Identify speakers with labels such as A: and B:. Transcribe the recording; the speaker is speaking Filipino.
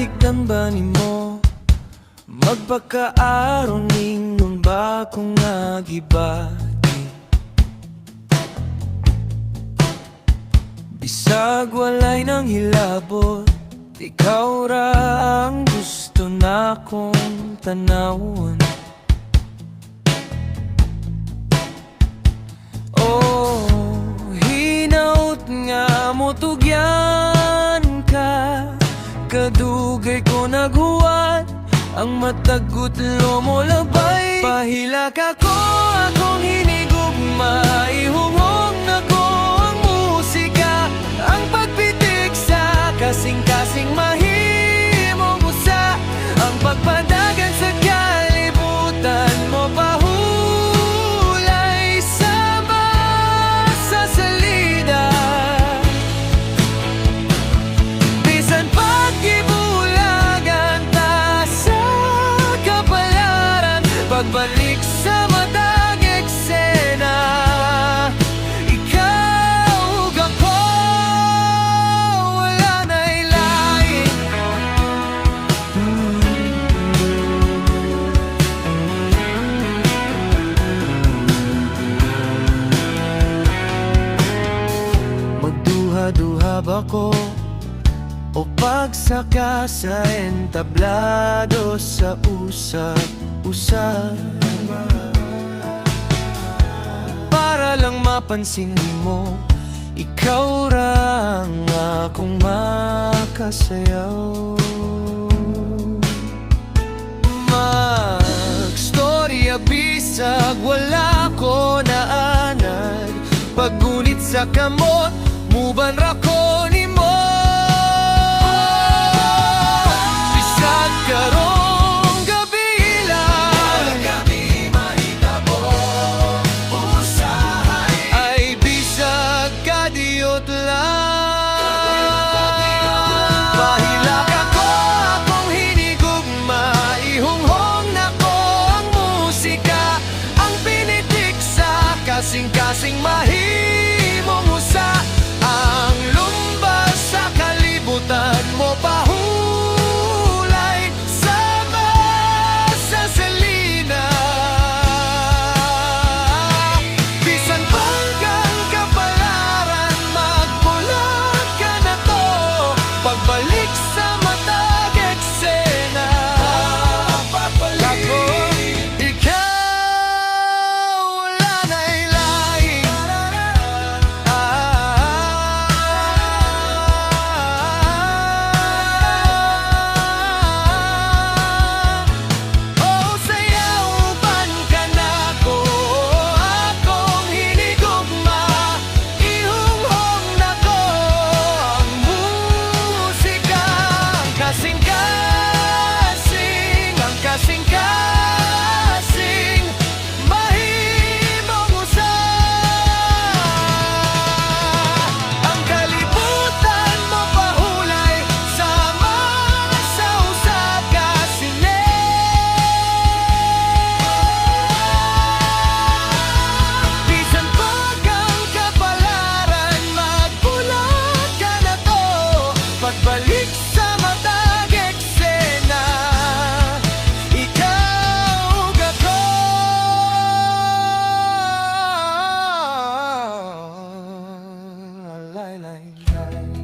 A: Tigdan ba nimo magpakaaron ningon ba kung nagibati? Bisag walay nang hilabot, ikaw ra ang gusto na kong tanawon. Oh, hinaut nga mo tugyan ka, kadugay ko naghuwat ang matagutlo mo labay. Pahila ka ko akong hinigugma, ihungong na ko ang musika, ang pagpitik sa kasing-kasing mahimong usa, ang pagpadagan sa kalibutan mo pahulay sama sa salida. Bisan pagkibulagan ta sa kapalaran, pagbalik sa matag eksena, ikaw ug ako wala na'y lain. Magduha-duha ba ko o pagsaka sa entablado sa usap-usap, para lang mapansin mo ikaw ra ang akong makasayaw. Magstorya bisag wala ko naanad, paggunit sa kamot muban ra ko nimo. Bisag karong gabi lang kami mahitabo, usahay ay bisag kadiyot lang. Pahila ka ko akong hinigugma, ihunghong na ko ang musika, ang pinitik sa kasing-kasing mahimong usa, ang lumbas sa kalibutan mo pahulay sama sa salina. Bisan panggang kapalaran, magbulag ka na to, pagbalik sa matag eksena. Ako, ikaw wala na'y lain. Oh, sayawan ka na ko, akong hinigugma, ihunghong na ko ang musika, ang kasing-kasing, ang kasing-kasing mahimong usa, ang kalibutan mo pahulay sama sa usap kasine. Bisan pagkang kapalaran, magbulag ka na to, pagbalik sa matag eksena, ikaw ug ako. Lay, lay, lay.